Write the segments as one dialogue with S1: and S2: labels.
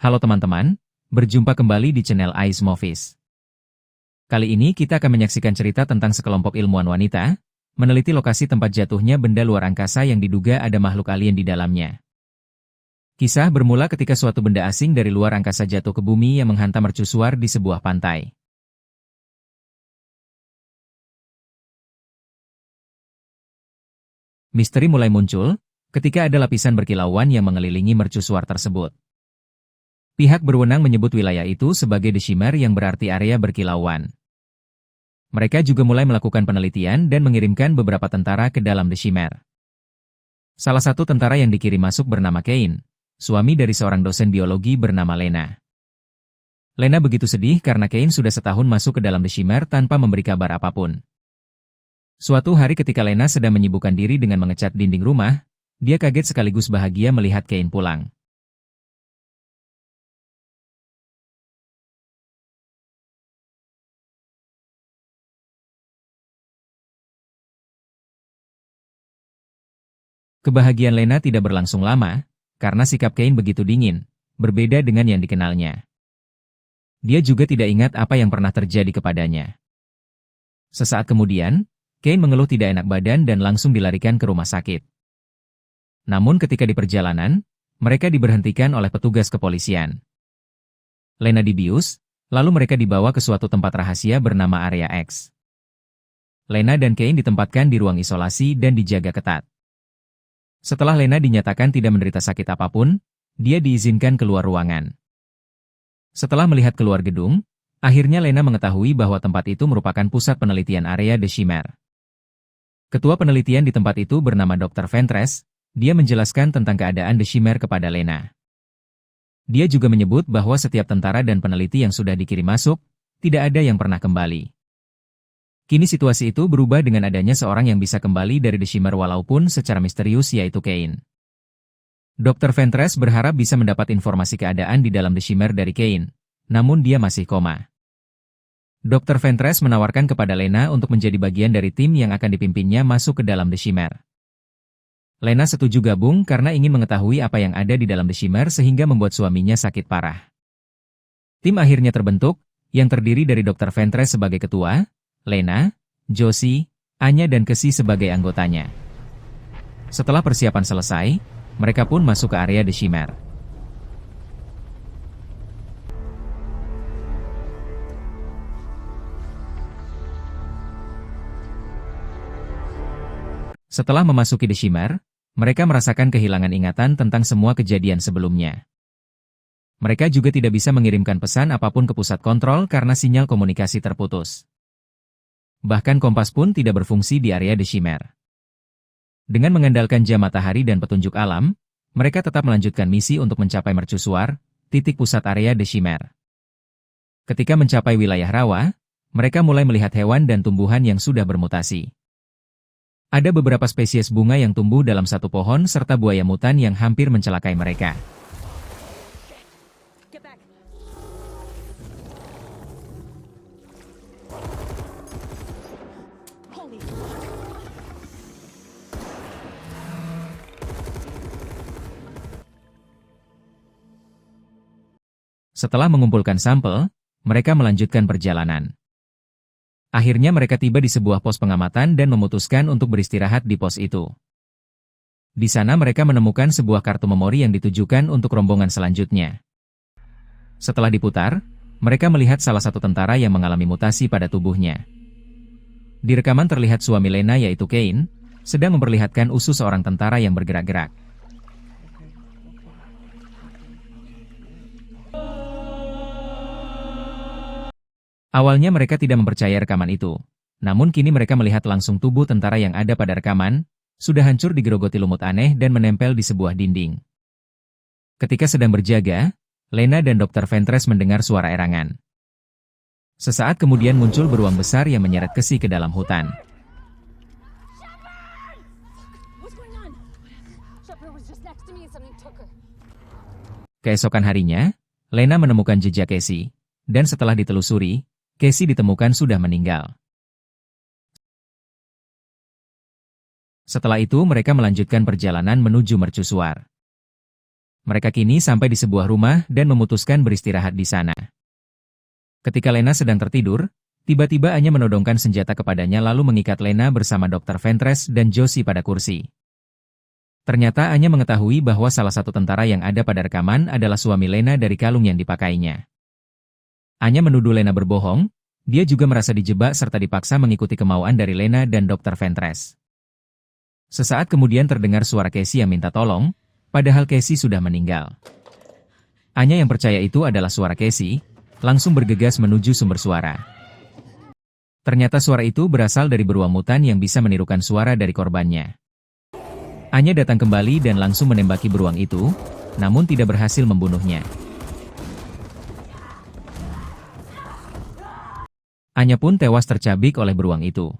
S1: Halo teman-teman, berjumpa kembali di channel Ais Movies. Kali ini kita akan menyaksikan cerita tentang sekelompok ilmuwan wanita, meneliti lokasi tempat jatuhnya benda luar angkasa yang diduga ada makhluk alien di dalamnya. Kisah bermula ketika suatu benda asing dari luar angkasa jatuh ke bumi yang menghantam mercusuar di sebuah pantai. Misteri mulai muncul ketika ada lapisan berkilauan yang mengelilingi mercusuar tersebut. Pihak berwenang menyebut wilayah itu sebagai The Shimmer yang berarti area berkilauan. Mereka juga mulai melakukan penelitian dan mengirimkan beberapa tentara ke dalam The Shimmer. Salah satu tentara yang dikirim masuk bernama Kane, suami dari seorang dosen biologi bernama Lena. Lena begitu sedih karena Kane sudah setahun masuk ke dalam The Shimmer tanpa memberi kabar apapun. Suatu hari ketika Lena sedang menyibukkan diri dengan mengecat dinding rumah, dia kaget sekaligus bahagia melihat Kane pulang. Kebahagiaan Lena tidak berlangsung lama, karena sikap Kane begitu dingin, berbeda dengan yang dikenalnya. Dia juga tidak ingat apa yang pernah terjadi kepadanya. Sesaat kemudian, Kane mengeluh tidak enak badan dan langsung dilarikan ke rumah sakit. Namun ketika di perjalanan, mereka diberhentikan oleh petugas kepolisian. Lena dibius, lalu mereka dibawa ke suatu tempat rahasia bernama Area X. Lena dan Kane ditempatkan di ruang isolasi dan dijaga ketat. Setelah Lena dinyatakan tidak menderita sakit apapun, dia diizinkan keluar ruangan. Setelah melihat keluar gedung, akhirnya Lena mengetahui bahwa tempat itu merupakan pusat penelitian area The Shimmer. Ketua penelitian di tempat itu bernama Dr. Ventress, dia menjelaskan tentang keadaan The Shimmer kepada Lena. Dia juga menyebut bahwa setiap tentara dan peneliti yang sudah dikirim masuk, tidak ada yang pernah kembali. Kini situasi itu berubah dengan adanya seorang yang bisa kembali dari The Shimmer walaupun secara misterius yaitu Kane. Dr. Ventress berharap bisa mendapat informasi keadaan di dalam The Shimmer dari Kane, namun dia masih koma. Dr. Ventress menawarkan kepada Lena untuk menjadi bagian dari tim yang akan dipimpinnya masuk ke dalam The Shimmer. Lena setuju gabung karena ingin mengetahui apa yang ada di dalam The Shimmer sehingga membuat suaminya sakit parah. Tim akhirnya terbentuk, yang terdiri dari Dr. Ventress sebagai ketua, Lena, Josie, Anya dan Cassie sebagai anggotanya. Setelah persiapan selesai, mereka pun masuk ke area The Shimmer. Setelah memasuki The Shimmer, mereka merasakan kehilangan ingatan tentang semua kejadian sebelumnya. Mereka juga tidak bisa mengirimkan pesan apapun ke pusat kontrol karena sinyal komunikasi terputus. Bahkan kompas pun tidak berfungsi di area The Shimmer. Dengan mengandalkan jam matahari dan petunjuk alam, mereka tetap melanjutkan misi untuk mencapai mercusuar, titik pusat area The Shimmer. Ketika mencapai wilayah rawa, mereka mulai melihat hewan dan tumbuhan yang sudah bermutasi. Ada beberapa spesies bunga yang tumbuh dalam satu pohon serta buaya mutan yang hampir mencelakai mereka. Setelah mengumpulkan sampel, mereka melanjutkan perjalanan. Akhirnya mereka tiba di sebuah pos pengamatan dan memutuskan untuk beristirahat di pos itu. Di sana mereka menemukan sebuah kartu memori yang ditujukan untuk rombongan selanjutnya. Setelah diputar, mereka melihat salah satu tentara yang mengalami mutasi pada tubuhnya. Di rekaman terlihat suami Lena yaitu Kane, sedang memperlihatkan usus seorang tentara yang bergerak-gerak. Awalnya mereka tidak mempercayai rekaman itu, namun kini mereka melihat langsung tubuh tentara yang ada pada rekaman, sudah hancur digerogoti lumut aneh dan menempel di sebuah dinding. Ketika sedang berjaga, Lena dan Dr. Ventress mendengar suara erangan. Sesaat kemudian muncul beruang besar yang menyeret Cassie ke dalam hutan. Keesokan harinya, Lena menemukan jejak Cassie, dan setelah ditelusuri, Cassie ditemukan sudah meninggal. Setelah itu mereka melanjutkan perjalanan menuju mercusuar. Mereka kini sampai di sebuah rumah dan memutuskan beristirahat di sana. Ketika Lena sedang tertidur, tiba-tiba Anya menodongkan senjata kepadanya lalu mengikat Lena bersama Dr. Ventress dan Josie pada kursi. Ternyata Anya mengetahui bahwa salah satu tentara yang ada pada rekaman adalah suami Lena dari kalung yang dipakainya. Anya menuduh Lena berbohong, dia juga merasa dijebak serta dipaksa mengikuti kemauan dari Lena dan Dr. Ventress. Sesaat kemudian terdengar suara Casey yang minta tolong, padahal Casey sudah meninggal. Anya yang percaya itu adalah suara Casey, langsung bergegas menuju sumber suara. Ternyata suara itu berasal dari beruang mutan yang bisa menirukan suara dari korbannya. Anya datang kembali dan langsung menembaki beruang itu, namun tidak berhasil membunuhnya. Anya pun tewas tercabik oleh beruang itu.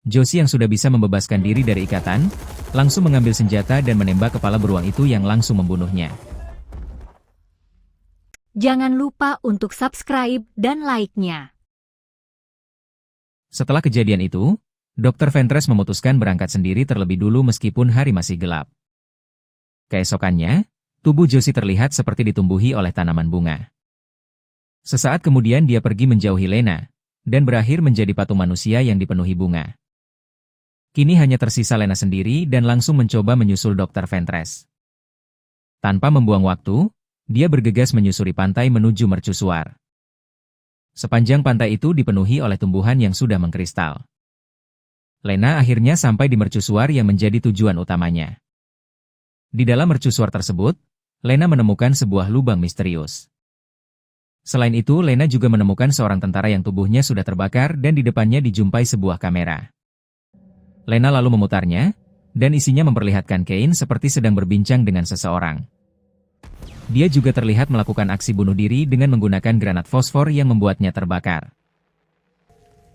S1: Josie yang sudah bisa membebaskan diri dari ikatan, langsung mengambil senjata dan menembak kepala beruang itu yang langsung membunuhnya.
S2: Jangan lupa untuk subscribe dan like-nya.
S1: Setelah kejadian itu, Dr. Ventress memutuskan berangkat sendiri terlebih dulu meskipun hari masih gelap. Keesokannya, tubuh Josie terlihat seperti ditumbuhi oleh tanaman bunga. Sesaat kemudian dia pergi menjauhi Lena, dan berakhir menjadi patung manusia yang dipenuhi bunga. Kini hanya tersisa Lena sendiri dan langsung mencoba menyusul Dr. Ventress. Tanpa membuang waktu, dia bergegas menyusuri pantai menuju mercusuar. Sepanjang pantai itu dipenuhi oleh tumbuhan yang sudah mengkristal. Lena akhirnya sampai di mercusuar yang menjadi tujuan utamanya. Di dalam mercusuar tersebut, Lena menemukan sebuah lubang misterius. Selain itu, Lena juga menemukan seorang tentara yang tubuhnya sudah terbakar dan di depannya dijumpai sebuah kamera. Lena lalu memutarnya, dan isinya memperlihatkan Kane seperti sedang berbincang dengan seseorang. Dia juga terlihat melakukan aksi bunuh diri dengan menggunakan granat fosfor yang membuatnya terbakar.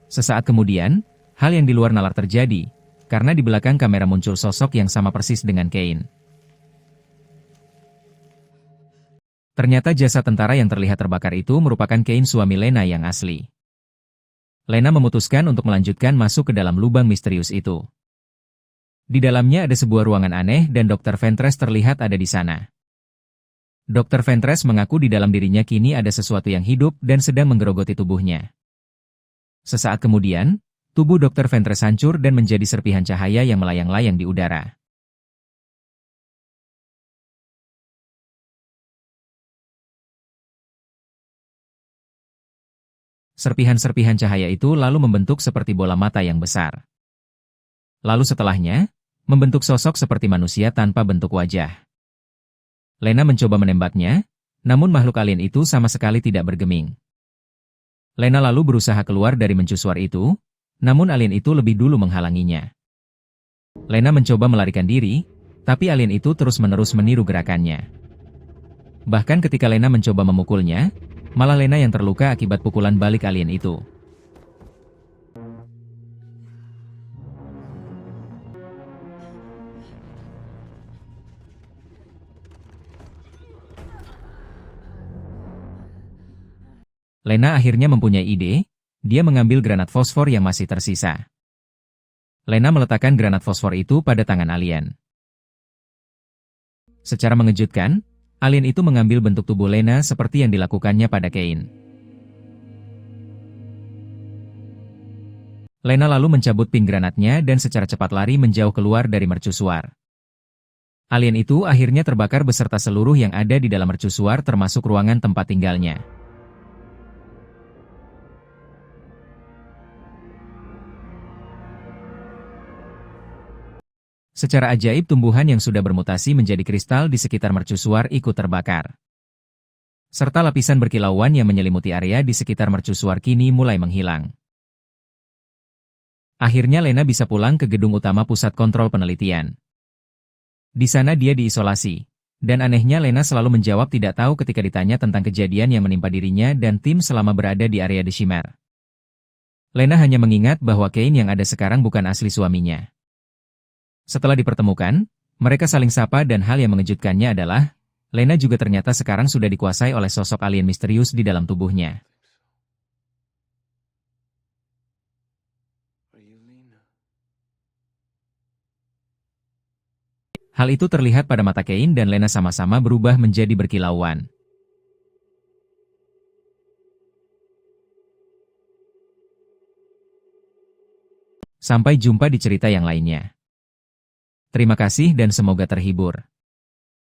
S1: Sesaat kemudian, hal yang di luar nalar terjadi, karena di belakang kamera muncul sosok yang sama persis dengan Kane. Ternyata jasad tentara yang terlihat terbakar itu merupakan Kane suami Lena yang asli. Lena memutuskan untuk melanjutkan masuk ke dalam lubang misterius itu. Di dalamnya ada sebuah ruangan aneh dan Dr. Ventress terlihat ada di sana. Dr. Ventress mengaku di dalam dirinya kini ada sesuatu yang hidup dan sedang menggerogoti tubuhnya. Sesaat kemudian, tubuh Dr. Ventress hancur dan menjadi serpihan cahaya yang melayang-layang di udara. Serpihan-serpihan cahaya itu lalu membentuk seperti bola mata yang besar. Lalu setelahnya, membentuk sosok seperti manusia tanpa bentuk wajah. Lena mencoba menembaknya, namun makhluk alien itu sama sekali tidak bergeming. Lena lalu berusaha keluar dari mencusuar itu, namun alien itu lebih dulu menghalanginya. Lena mencoba melarikan diri, tapi alien itu terus-menerus meniru gerakannya. Bahkan ketika Lena mencoba memukulnya, malah Lena yang terluka akibat pukulan balik alien itu. Lena akhirnya mempunyai ide, dia mengambil granat fosfor yang masih tersisa. Lena meletakkan granat fosfor itu pada tangan alien. Secara mengejutkan, alien itu mengambil bentuk tubuh Lena seperti yang dilakukannya pada Kane. Lena lalu mencabut pin granatnya dan secara cepat lari menjauh keluar dari mercusuar. Alien itu akhirnya terbakar beserta seluruh yang ada di dalam mercusuar termasuk ruangan tempat tinggalnya. Secara ajaib tumbuhan yang sudah bermutasi menjadi kristal di sekitar mercusuar ikut terbakar. Serta lapisan berkilauan yang menyelimuti area di sekitar mercusuar kini mulai menghilang. Akhirnya Lena bisa pulang ke gedung utama pusat kontrol penelitian. Di sana dia diisolasi, dan anehnya Lena selalu menjawab tidak tahu ketika ditanya tentang kejadian yang menimpa dirinya dan tim selama berada di area The Shimmer. Lena hanya mengingat bahwa Kane yang ada sekarang bukan asli suaminya. Setelah dipertemukan, mereka saling sapa dan hal yang mengejutkannya adalah, Lena juga ternyata sekarang sudah dikuasai oleh sosok alien misterius di dalam tubuhnya. Hal itu terlihat pada mata Kane dan Lena sama-sama berubah menjadi berkilauan. Sampai jumpa di cerita yang lainnya. Terima kasih dan semoga terhibur.